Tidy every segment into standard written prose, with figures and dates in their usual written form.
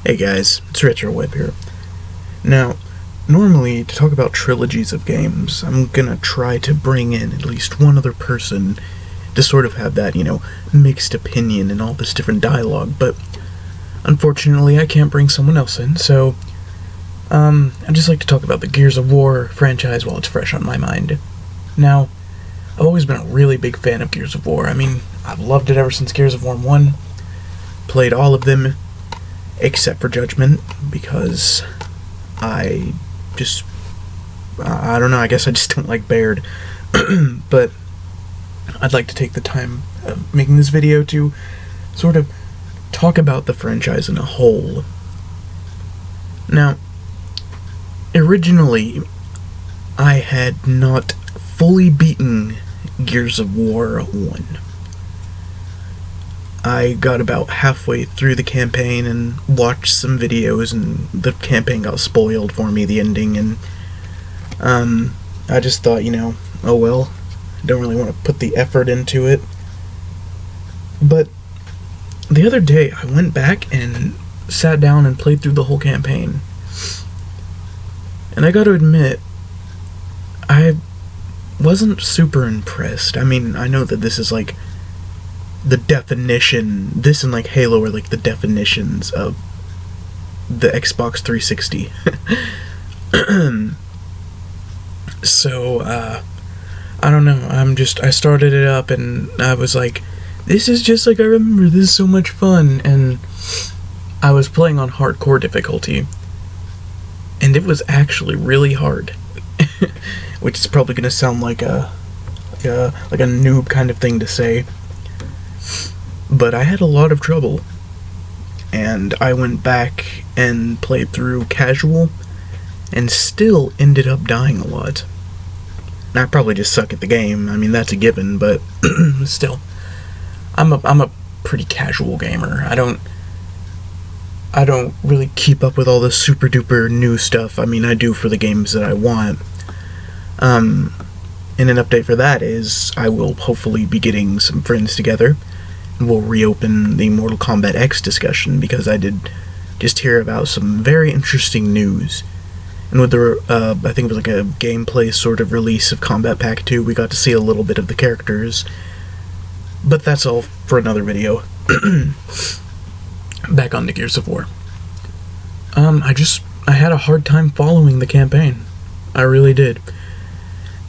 Hey guys, it's Retro Web here. Now, normally to talk about trilogies of games, I'm gonna try to bring in at least one other person to sort of have that, mixed opinion and all this different dialogue, but unfortunately I can't bring someone else in, so I'd just like to talk about the Gears of War franchise while it's fresh on my mind. Now, I've always been a really big fan of Gears of War. I mean, I've loved it ever since Gears of War 1, played all of them, except for Judgment, because I don't know, I guess I just don't like Baird. But I'd like to take the time of making this video to sort of talk about the franchise in a whole. Now, originally, I had not fully beaten Gears of War 1. I got about halfway through the campaign and watched some videos, and the campaign got spoiled for me, the ending, and I just thought, oh well, I don't really want to put the effort into it. But the other day, I went back and sat down and played through the whole campaign. And I gotta admit, I wasn't super impressed. I mean, I know that this is like the definition, this and like Halo are like the definitions of the Xbox 360. So, I don't know, I started it up and I was like, this is just like I remember, this is so much fun, and I was playing on hardcore difficulty, and it was actually really hard. Which is probably gonna sound like a noob kind of thing to say. But I had a lot of trouble, and I went back and played through casual, and still ended up dying a lot. I probably just suck at the game, I mean, that's a given, but still. I'm a pretty casual gamer. I don't really keep up with all the super duper new stuff. I mean, I do for the games that I want. And an update for that is I will hopefully be getting some friends together, and we'll reopen the Mortal Kombat X discussion, because I did just hear about some very interesting news. And with the, I think it was like a gameplay sort of release of Combat Pack 2, we got to see a little bit of the characters. But that's all for another video. Back on to Gears of War. I had a hard time following the campaign. I really did.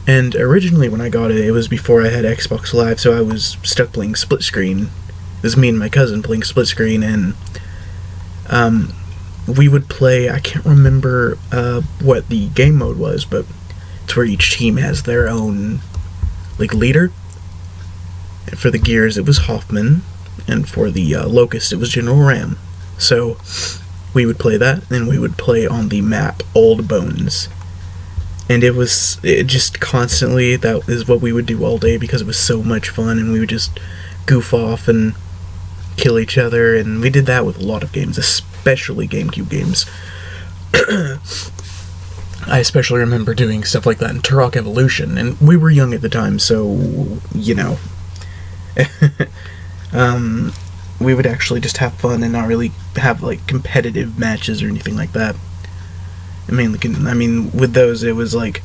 And originally when I got it, it was before I had Xbox Live, so I was stuck playing split screen. It was me and my cousin playing split screen, and we would play, I can't remember what the game mode was, but it's where each team has their own leader. And for the Gears, it was Hoffman, and for the Locust, it was General Ram. So we would play that, and we would play on the map Old Bones. And it just constantly, that is what we would do all day, because it was so much fun, and we would just goof off and kill each other, and we did that with a lot of games, especially GameCube games. I especially remember doing stuff like that in Turok Evolution, and we were young at the time, so, we would actually just have fun and not really have, competitive matches or anything like that. I mean, with those, it was like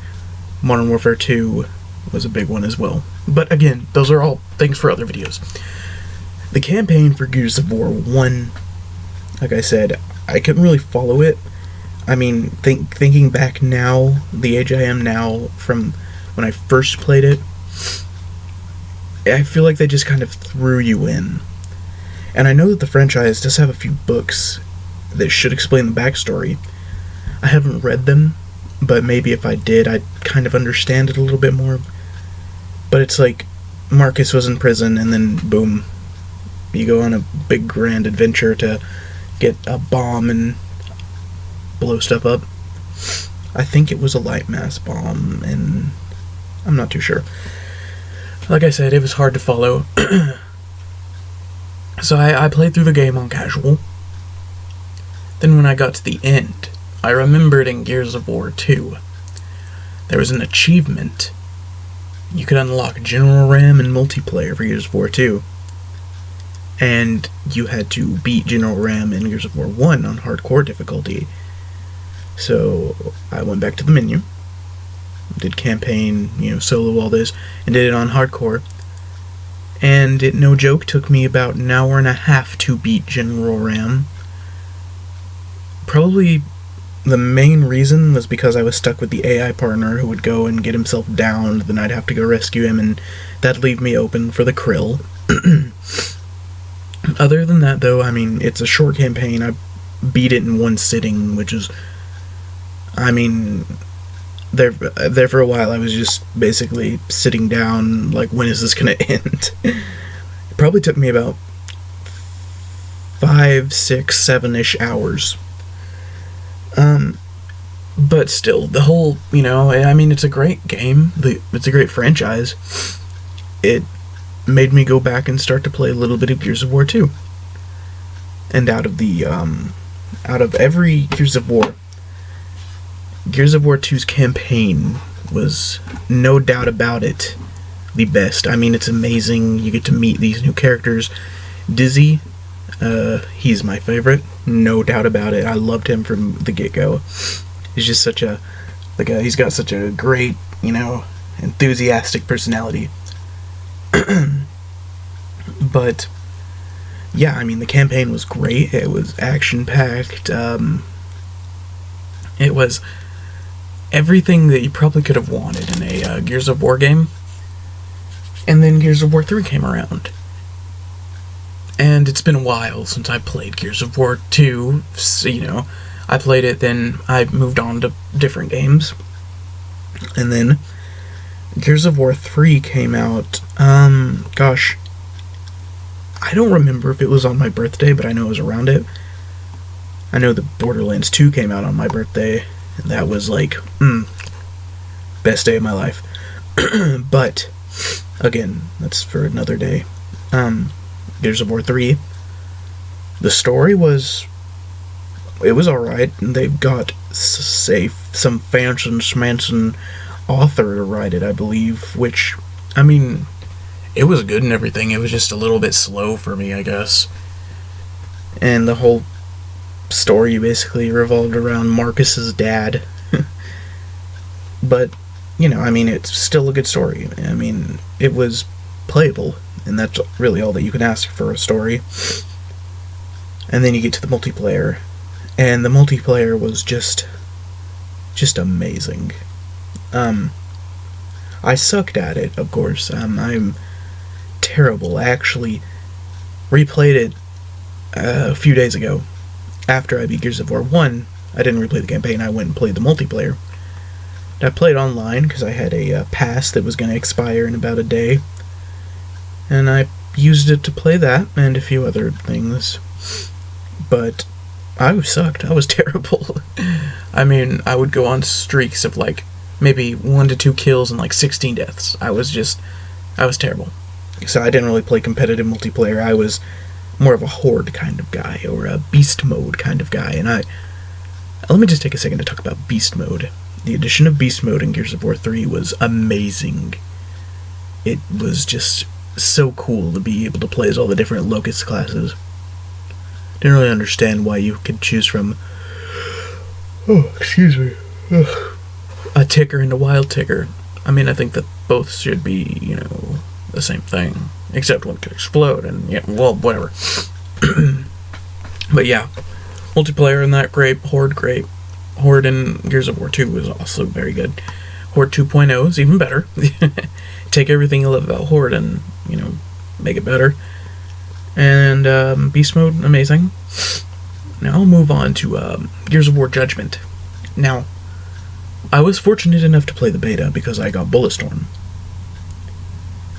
Modern Warfare 2 was a big one as well. But again, those are all things for other videos. The campaign for Gears of War 1, like I said, I couldn't really follow it. I mean, thinking back now, the age I am now, from when I first played it, I feel like they just kind of threw you in. And I know that the franchise does have a few books that should explain the backstory. I haven't read them, but maybe if I did, I'd kind of understand it a little bit more. But it's like, Marcus was in prison, and then boom, you go on a big grand adventure to get a bomb and blow stuff up. I think it was a light mass bomb, and I'm not too sure. Like I said, it was hard to follow. So I played through the game on casual. Then when I got to the end, I remembered in Gears of War 2, there was an achievement. You could unlock General Ram in multiplayer for Gears of War 2. and you had to beat General Ram in Gears of War 1 on hardcore difficulty. So I went back to the menu, did campaign, solo, all this, and did it on hardcore. And it, no joke, took me about an hour and a half to beat General Ram. Probably the main reason was because I was stuck with the AI partner who would go and get himself downed, then I'd have to go rescue him, and that'd leave me open for the Krill. Other than that, though, I mean, it's a short campaign. I beat it in one sitting, which is... I mean, there for a while I was just basically sitting down, like, when is this gonna end? It probably took me about 5, 6, 7-ish hours. But still, the whole, I mean, it's a great game. It's a great franchise. It made me go back and start to play a little bit of Gears of War 2. And out of every Gears of War 2's campaign was, no doubt about it, the best. I mean, it's amazing. You get to meet these new characters. Dizzy, he's my favorite, no doubt about it. I loved him from the get-go. He's just he's got such a great, enthusiastic personality. But, yeah, I mean, the campaign was great. It was action-packed. It was everything that you probably could have wanted in a Gears of War game. And then Gears of War 3 came around. And it's been a while since I played Gears of War 2, so, I played it, then I moved on to different games. And then Gears of War 3 came out, gosh, I don't remember if it was on my birthday, but I know it was around it. I know the Borderlands 2 came out on my birthday, and that was like, best day of my life. But, again, that's for another day. Gears of War 3, the story was alright. They've got some fancy-schmancy author to write it, I believe, which, I mean, it was good and everything. It was just a little bit slow for me, I guess. And the whole story basically revolved around Marcus's dad. But, I mean, it's still a good story. I mean, it was playable, and that's really all that you can ask for a story. And then you get to the multiplayer, and the multiplayer was just amazing. I sucked at it, of course. I'm terrible. I actually replayed it a few days ago. After I beat Gears of War 1, I didn't replay the campaign, I went and played the multiplayer. I played online because I had a pass that was going to expire in about a day. And I used it to play that and a few other things. But I sucked. I was terrible. I mean, I would go on streaks of like maybe 1 to 2 kills and like 16 deaths. I was terrible. So I didn't really play competitive multiplayer. I was more of a horde kind of guy, or a beast mode kind of guy. And let me just take a second to talk about beast mode. The addition of beast mode in Gears of War 3 was amazing. It was just so cool to be able to play as all the different Locust classes. Didn't really understand why you could choose from a Ticker and a Wild Ticker. I mean, I think that both should be, the same thing, except one could explode, and whatever. But yeah, multiplayer in that great, Horde great. Horde in Gears of War 2 was also very good. Horde 2.0 is even better. Take everything you love about Horde and, make it better. And Beast Mode, amazing. Now I'll move on to Gears of War Judgment. Now, I was fortunate enough to play the beta because I got Bulletstorm.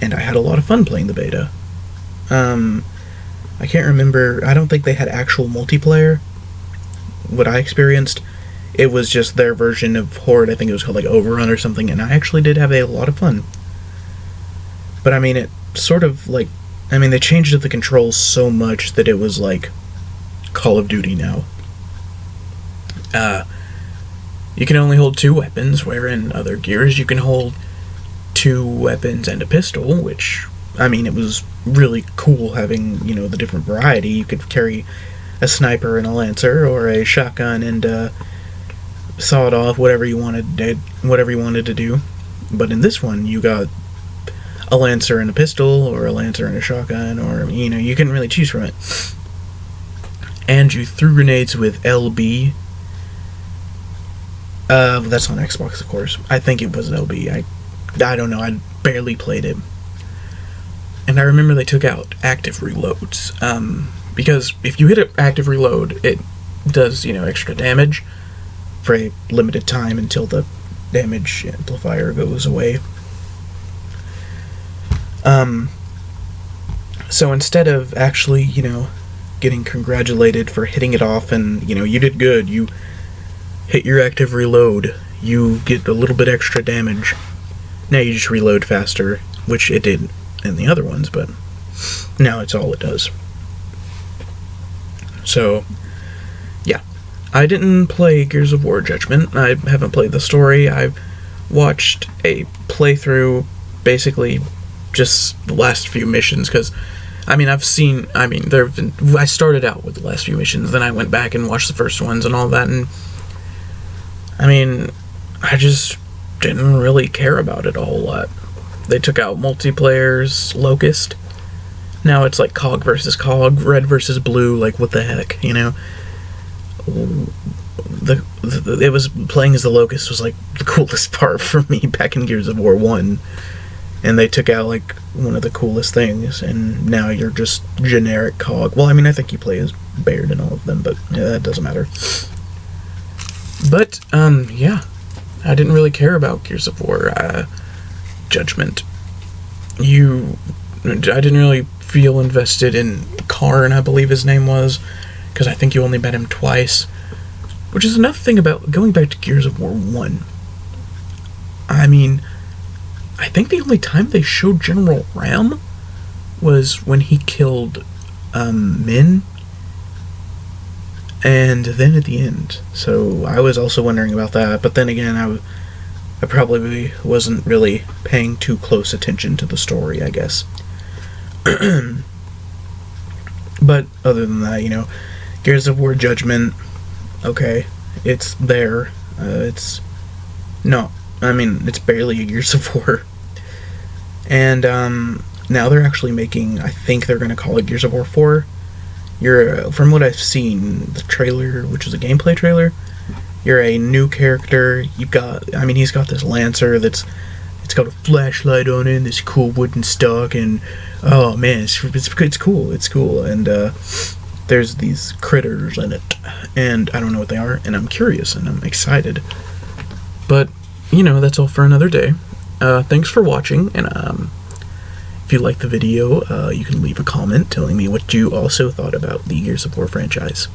And I had a lot of fun playing the beta. I can't remember, I don't think they had actual multiplayer. What I experienced, it was just their version of Horde. I think it was called like Overrun or something, and I actually did have a lot of fun. But I mean, it sort of like, they changed up the controls so much that it was like Call of Duty now. You can only hold 2 weapons, where in other Gears you can hold 2 weapons and a pistol, which, it was really cool having, you know, the different variety. You could carry a sniper and a lancer, or a shotgun and sawed off, whatever you wanted to do. But in this one, you got a lancer and a pistol, or a lancer and a shotgun, or, you know, you couldn't really choose from it. And you threw grenades with LB. That's on Xbox, of course. I think it was LB. I don't know. I barely played it. And I remember they took out active reloads. Because if you hit an active reload, it does, you know, extra damage for a limited time until the damage amplifier goes away. So instead of actually, you know, getting congratulated for hitting it off and, you know, you did good, you hit your active reload, you get a little bit extra damage. Now you just reload faster, which it did in the other ones, but now it's all it does. So, yeah. I didn't play Gears of War Judgment. I haven't played the story. I've watched a playthrough, basically just the last few missions, because I started out with the last few missions, then I went back and watched the first ones and all that, and I mean, I just didn't really care about it a whole lot. They took out multiplayer's Locust. Now it's like COG versus COG, red versus blue, like what the heck, you know? It was playing as the Locust was like the coolest part for me back in Gears of War 1. And they took out like one of the coolest things, and now you're just generic COG. Well, I mean, I think you play as Baird in all of them, but yeah, that doesn't matter. But, yeah. I didn't really care about Gears of War Judgment. I didn't really feel invested in Karn, I believe his name was, because I think you only met him twice. Which is another thing about going back to Gears of War 1. I mean, I think the only time they showed General Ram was when he killed Min, and then at the end. So I was also wondering about that, but then again, I probably wasn't really paying too close attention to the story, I guess. But other than that, you know, Gears of War Judgment, okay, it's there. It's barely a Gears of War. And now they're actually making, I think they're going to call it Gears of War 4. From what I've seen, the trailer, which is a gameplay trailer, you're a new character. He's got this Lancer it's got a flashlight on it, and this cool wooden stock, and oh man, it's cool. And there's these critters in it, and I don't know what they are, and I'm curious, and I'm excited. But, you know, that's all for another day. Thanks for watching, and if you liked the video, you can leave a comment telling me what you also thought about the Gears of War franchise.